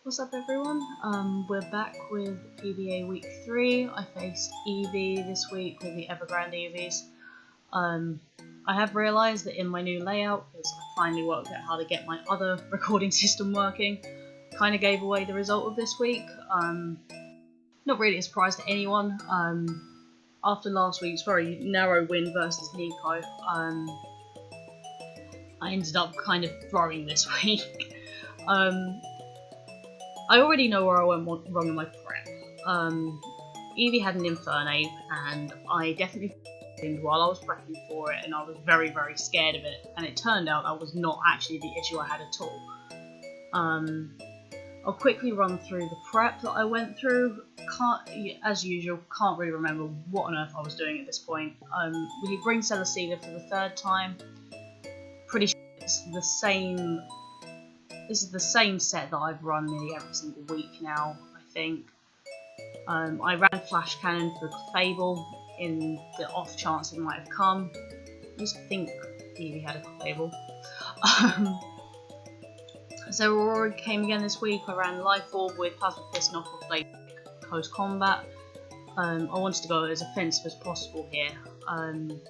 What's up everyone? We're back with PBA week 3. I faced Eevee this week with the Evergrande Eevees. I have realised that in my new layout, because I finally worked out how to get my other recording system working, kind of gave away the result of this week. Not really a surprise to anyone. After last week's very narrow win versus Nico, I ended up kind of throwing this week. I already know where I went wrong in my prep. Eevee had an Infernape, and I definitely did while I was prepping for it, and I was very, very scared of it. And it turned out that was not actually the issue I had at all. I'll quickly run through the prep that I went through. As usual, can't really remember what on earth I was doing at this point. We did bring Celesteela for the 3rd time. Pretty sure it's the same. This is the same set that I've run nearly every single week now, I think. I ran Flash Cannon for Fable in the off chance it might have come. I used to think Eevee had a Fable. So Aurora came again this week. I ran Life Orb with Plasma Fist Knockoff Blade Close Combat. I wanted to go as offensive as possible here. And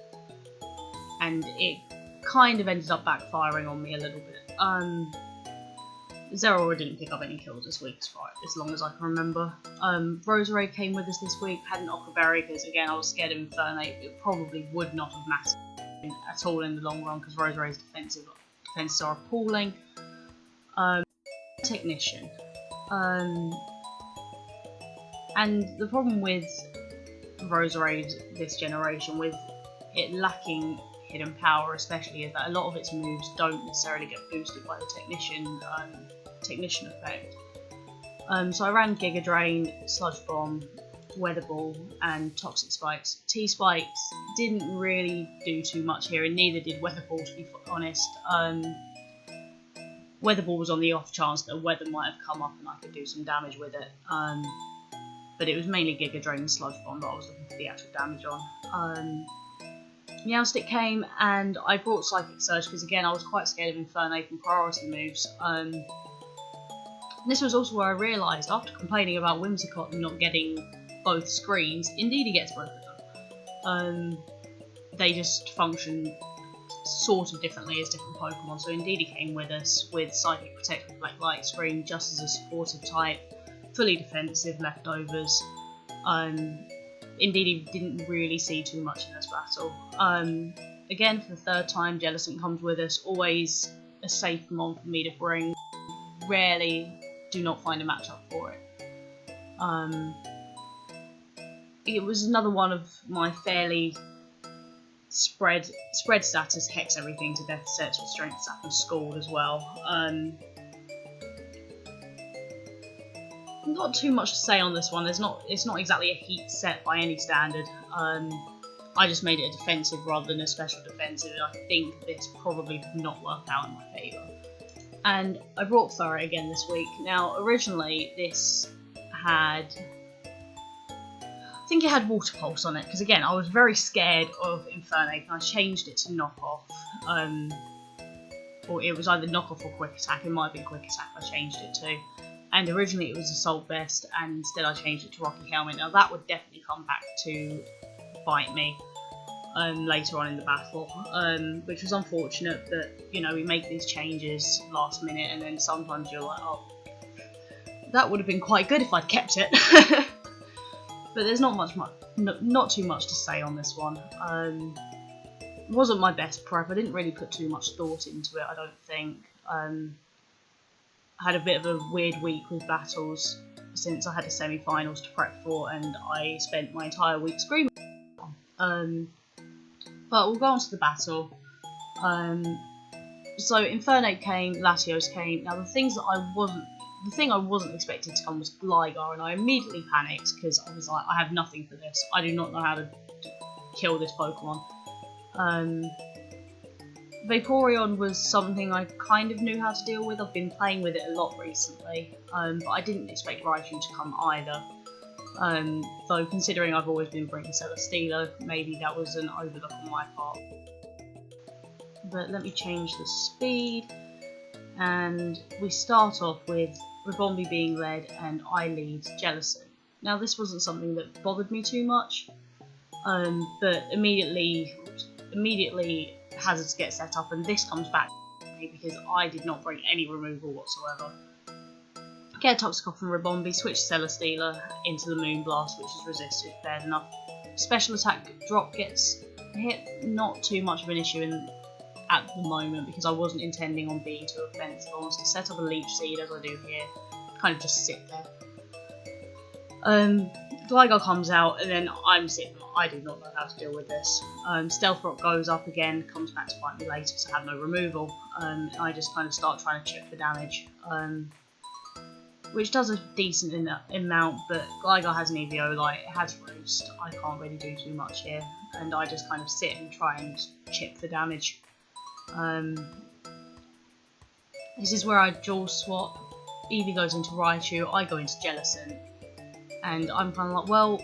it kind of ended up backfiring on me a little bit. Zeraora didn't pick up any kills this week as long as I can remember. Roserade came with us this week, had an Aqua Berry because again I was scared of Infernape. It probably would not have mattered at all in the long run because Roserade's defenses are appalling. Technician. And the problem with Roserade this generation, with it lacking hidden power especially, is that a lot of its moves don't necessarily get boosted by the technician effect. So I ran Giga Drain, Sludge Bomb, Weather Ball and Toxic Spikes. T-Spikes didn't really do too much here, and neither did Weather Ball, to be honest. Weather Ball was on the off chance that weather might have come up and I could do some damage with it. But it was mainly Giga Drain and Sludge Bomb that I was looking for the actual damage on. Meowstic came, and I brought Psychic Surge because again I was quite scared of Infernape and priority moves. This was also where I realised, after complaining about Whimsicott not getting both screens, indeed he gets both of them. They just function sort of differently as different Pokemon, so indeed he came with us with Psychic Protect with Black Light Screen just as a supportive type, fully defensive leftovers. Indeed, he didn't really see too much in this battle. Again, for the 3rd time, Jellicent comes with us. Always a safe mon for me to bring. Rarely do not find a matchup for it. It was another one of my fairly spread status hex everything to death sets with Strength Sap and Scald as well. Not too much to say on this one. It's not exactly a heat set by any standard. I just made it a defensive rather than a special defensive, and I think this probably did not work out in my favour. And I brought Furret again this week. Now originally this had, I think it had Water Pulse on it, because again I was very scared of Infernape and I changed it to Knockoff. Or it was either Knockoff or Quick Attack. It might have been Quick Attack I changed it to. And originally it was Assault Vest, and instead I changed it to Rocky Helmet. Now that would definitely come back to bite me later on in the battle, which was unfortunate that, you know, we make these changes last minute and then sometimes you're like, oh, that would have been quite good if I'd kept it. But there's not too much to say on this one. It wasn't my best prep. I didn't really put too much thought into it, I don't think. I had a bit of a weird week with battles since I had the semi-finals to prep for, and I spent my entire week screaming. But we'll go on to the battle. So Infernape came, Latios came. Now the thing I wasn't expecting to come was Gligar, and I immediately panicked because I was like, I have nothing for this. I do not know how to kill this Pokemon. Vaporeon was something I kind of knew how to deal with. I've been playing with it a lot recently, but I didn't expect Raichu to come either. Though considering I've always been bringing Celesteela, maybe that was an overlook on my part. But let me change the speed, and we start off with Ribombee being led, and I lead Jellicent. Now this wasn't something that bothered me too much, but immediately hazards get set up, and this comes back to me because I did not bring any removal whatsoever. Get a Toxic off from Ribombee, switch Celesteela into the Moonblast, which is resisted, fair enough. Special attack drop gets hit, not too much of an issue at the moment because I wasn't intending on being too offensive. I wanted to set up a Leech Seed as I do here, kind of just sit there. Gligar comes out, and then I'm sitting. I do not know how to deal with this. Stealth Rock goes up again, comes back to bite me later because I have no removal. I just kind of start trying to chip the damage, which does a decent amount, but Gligar has an Eevee, it has Roost. I can't really do too much here, and I just kind of sit and try and chip the damage. This is where I dual swap. Eevee goes into Raichu, I go into Jellicent, and I'm kind of like, well,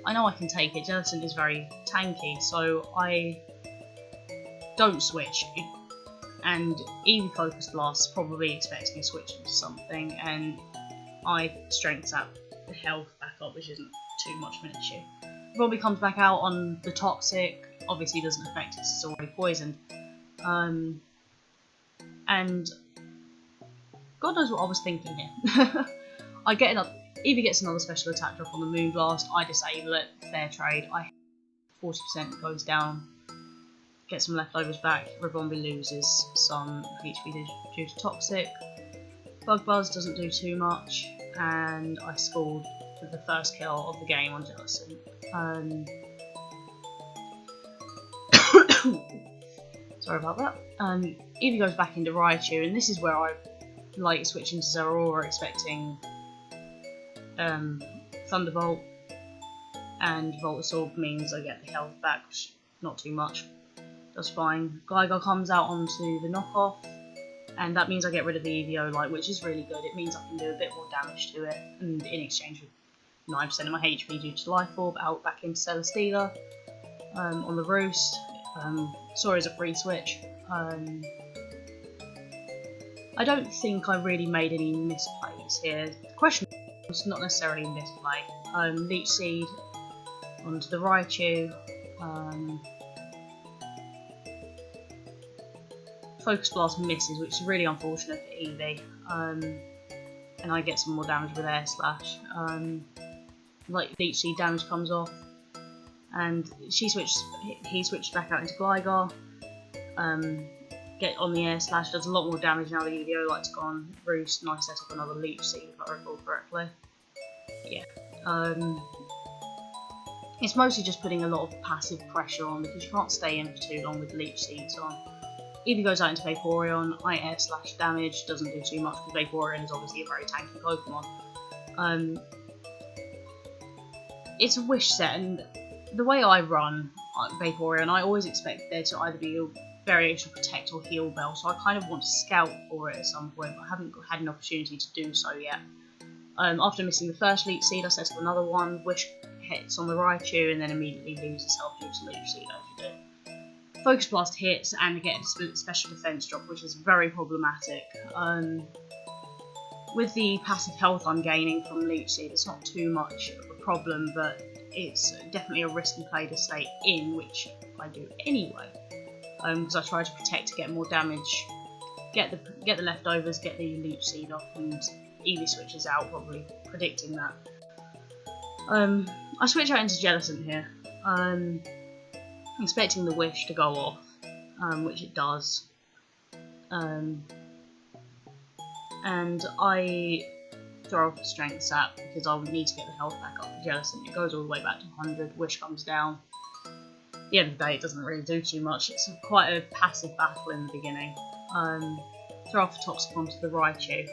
I know I can take it. Jellicent is very tanky, so I don't switch. And Eevee Focus Blast is probably expecting a switch into something, and I strength up the health back up, which isn't too much of an issue. Robbie comes back out on the Toxic, obviously doesn't affect it, it's already poisoned. And God knows what I was thinking here. Eevee gets another special attack drop on the Moonblast, I disable it, fair trade, 40% goes down, get some leftovers back, Ribombee loses some HP due to Toxic, Bug Buzz doesn't do too much, and I scored the first kill of the game on Jellicent. Sorry about that. Eevee goes back into Raichu, and this is where I like switching to Zeraora, expecting Thunderbolt, and Voltorb means I get the health back, which not too much, that's fine. Gligar comes out onto the knockoff, and that means I get rid of the Eevee, which is really good. It means I can do a bit more damage to it, and in exchange for 9% of my HP due to Life Orb, out back into Celesteela. On the Roost, Sora's a free switch. I don't think I really made any misplays here. The question was not necessarily a misplay. Leech Seed onto the Raichu. Focus Blast misses, which is really unfortunate for Eevee. And I get some more damage with Air Slash. Leech Seed damage comes off, and he switches back out into Gligar. Get on the Air Slash, does a lot more damage now that Eevee likes gone. Roost, and I set up another Leech Seed if I recall correctly. Yeah. It's mostly just putting a lot of passive pressure on because you can't stay in for too long with Leech Seeds on. Eevee goes out into Vaporeon, I Air Slash damage, doesn't do too much because Vaporeon is obviously a very tanky Pokemon. It's a wish set, and the way I run Vaporeon, I always expect there to either be a variation of Protect or Heal Bell, so I kind of want to scout for it at some point, but I haven't had an opportunity to do so yet. After missing the first Leech Seed, I set up another one, Wish hits on the Raichu, and then immediately loses health due to Leech Seed, as you do. Focus Blast hits and get a special defense drop, which is very problematic. With the passive health I'm gaining from Leech Seed, it's not too much of a problem, but it's definitely a risky play to stay in, which I do anyway. Because I try to protect to get more damage, get the leftovers, get the Leech Seed off, and Eevee switches out, probably predicting that. I switch out into Jellicent here. Expecting the Wish to go off, which it does, and I throw off the Strength Sap because I would need to get the health back up for Jellicent. It goes all the way back to 100, Wish comes down. At the end of the day, it doesn't really do too much, it's quite a passive battle in the beginning. Throw off the Toxic onto the Raichu.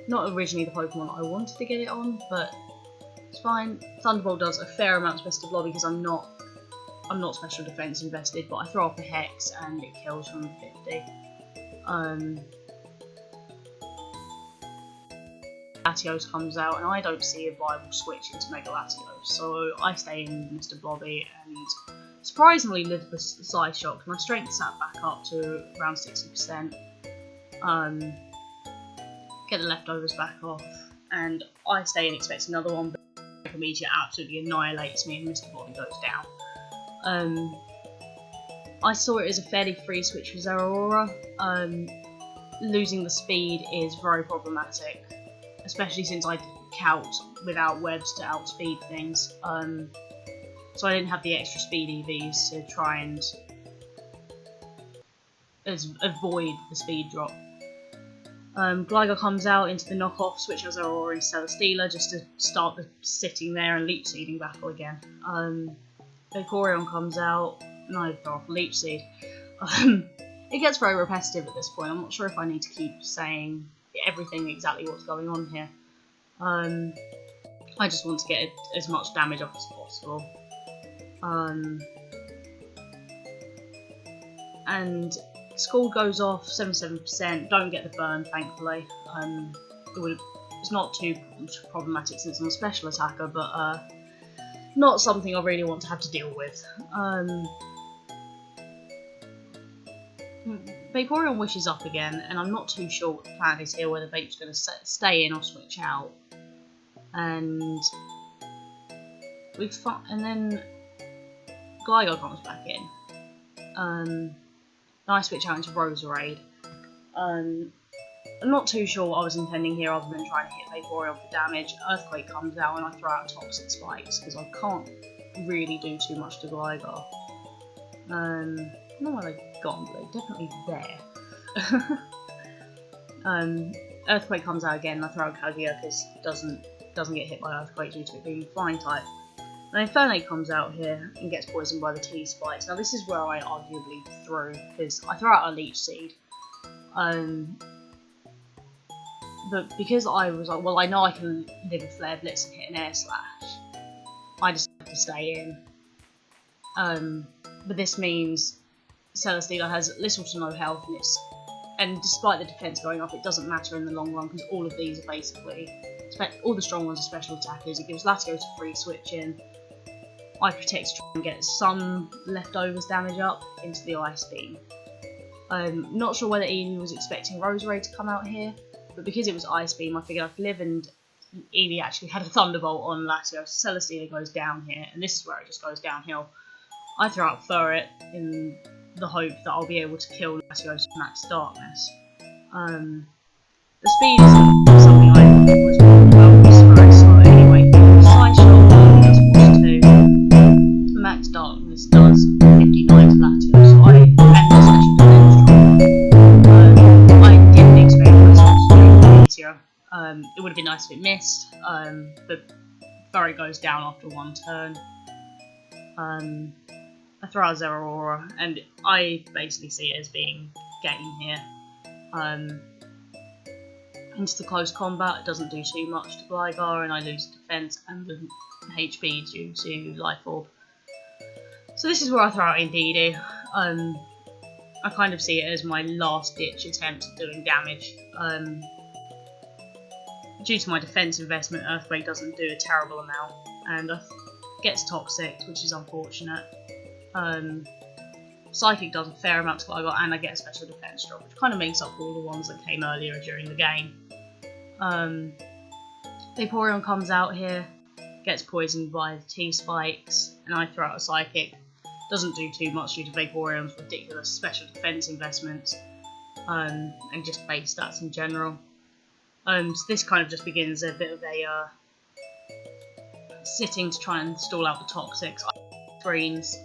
Not originally the Pokemon I wanted to get it on, but it's fine. Thunderbolt does a fair amount of Best of Blow because I'm not special defense invested, but I throw off a Hex and it kills from 50. Latios comes out, and I don't see a viable switch into Mega Latios, so I stay in Mr. Blobby and surprisingly live the Side Shock. My strength sat back up to around 60%. get the leftovers back off, and I stay and expect another one, but Immediate absolutely annihilates me and Mr. Body goes down. I saw it as a fairly free switch for Zeraora. Losing the speed is very problematic, especially since I count without webs to outspeed things. So I didn't have the extra speed Eevees to try and avoid the speed drop. Gligar comes out into the knockoff, switch has Zeraora into Celesteela just to start the sitting there and Leech Seeding battle again. Vaporeon comes out, and I throw off Leech Seed. It gets very repetitive at this point. I'm not sure if I need to keep saying everything exactly what's going on here. I just want to get as much damage off as possible. And Scald goes off, 77%, don't get the burn thankfully. It's not too problematic since I'm a special attacker, but not something I really want to have to deal with. Vaporeon wishes up again, and I'm not too sure what the plan is here, whether Vape's going to stay in or switch out. And then Gligar comes back in. I switch out into Roserade. I'm not too sure what I was intending here other than trying to hit Vaporeon for damage. Earthquake comes out and I throw out Toxic Spikes because I can't really do too much to Gligar. I don't know where they've gone, but they're definitely there. Earthquake comes out again and I throw out Calgia because it doesn't get hit by Earthquake due to it being Flying type. And Infernape comes out here and gets poisoned by the T-Spikes. Now this is where I arguably threw, because I throw out a Leech Seed. But because I was like, well, I know I can live a Flare Blitz and hit an Air Slash, I decided to stay in. But this means Celesteela has little to no health, and despite the defense going up, it doesn't matter in the long run because all of these are basically, all the strong ones are special attackers. It gives Latios a free switch in. I protect to try and get some leftovers damage up into the Ice Beam. Not sure whether Eevee was expecting Roserade to come out here, but because it was Ice Beam, I figured I could live, and Eevee actually had a Thunderbolt on Latios. Celesteela goes down here, and this is where it just goes downhill. I throw out Furret in the hope that I'll be able to kill Latios with Max Darkness. The speed is something I was wrong about this very slow anyway. Side Shot only does 42. Max Darkness does 59 to Latios, so and the special defense drop. I didn't expect myself to do easier. It would have been nice if it missed, but Furry goes down after one turn. I throw out Zeraora, and I basically see it as being game here. Into the close combat, it doesn't do too much to Gligar, and I lose defense and the HP due to Life Orb. So this is where I throw out Indeedee. I kind of see it as my last ditch attempt at doing damage. Due to my defense investment, Earthquake doesn't do a terrible amount, and gets Toxic, which is unfortunate. Psychic does a fair amount to Gligar, and I get a special defense drop, which kind of makes up for all the ones that came earlier during the game. Vaporeon comes out here, gets poisoned by the T-Spikes, and I throw out a Psychic. Doesn't do too much due to Vaporeon's ridiculous special defense investments, and just base stats in general. So this kind of just begins a bit of a sitting to try and stall out the Toxics. Screens.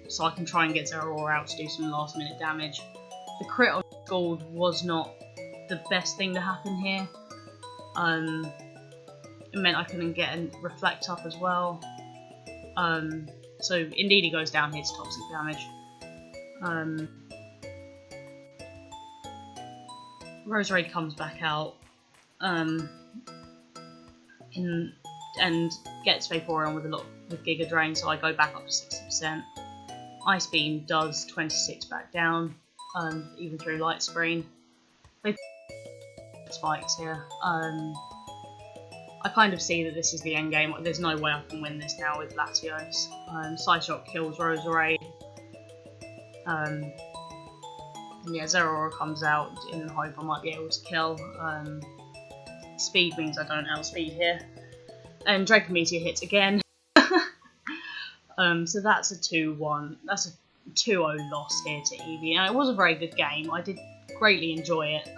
So I can try and get Zeraora out to do some last minute damage. The crit on Scald was not the best thing to happen here. It meant I couldn't get a Reflect up as well. So indeed he goes down here to Toxic damage. Roserade comes back out and gets Vaporeon with Giga Drain, so I go back up to 60%. Ice Beam does 26 back down, even through Light Screen. They spikes here. I kind of see that this is the end game. There's no way I can win this now with Latios. Psyshock kills Roserade. And yeah, Zeraora comes out in the hope I might be able to kill. Speed means I don't outspeed here. And Draco Meteor hits again. So that's a 2-1. That's a 2-0 loss here to Eevee. And it was a very good game. I did greatly enjoy it.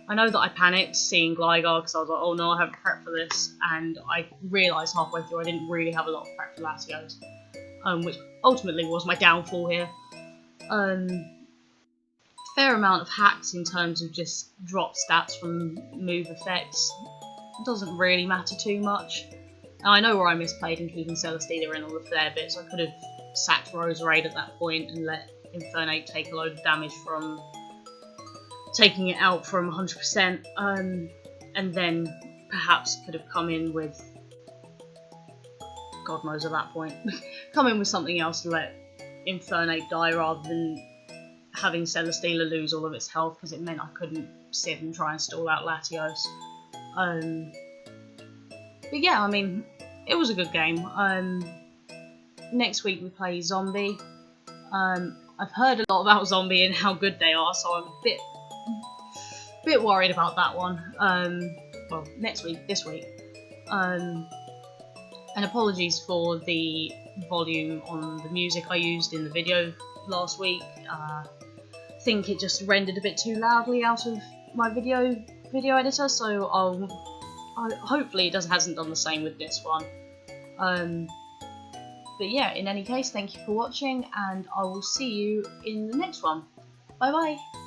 I know that I panicked seeing Gligar because I was like, oh no, I haven't prepped for this. And I realised halfway through I didn't really have a lot of prep for Latios. Which ultimately was my downfall here. Fair amount of hacks in terms of just drop stats from move effects. It doesn't really matter too much. Now, I know where I misplayed in keeping Celesteela in all the flare bits. I could have sacked Roserade at that point and let Infernape take a load of damage from taking it out from 100%, and then perhaps could have come in with, God knows at that point, come in with something else to let Infernape die rather than having Celesteela lose all of its health, because it meant I couldn't sit and try and stall out Latios. But yeah, I mean, it was a good game. Next week we play Zombie. I've heard a lot about Zombie and how good they are, so I'm a bit worried about that one. Well, this week. And apologies for the volume on the music I used in the video last week. I think it just rendered a bit too loudly out of my video editor, so hopefully it hasn't done the same with this one. But yeah, in any case, thank you for watching, and I will see you in the next one. Bye bye!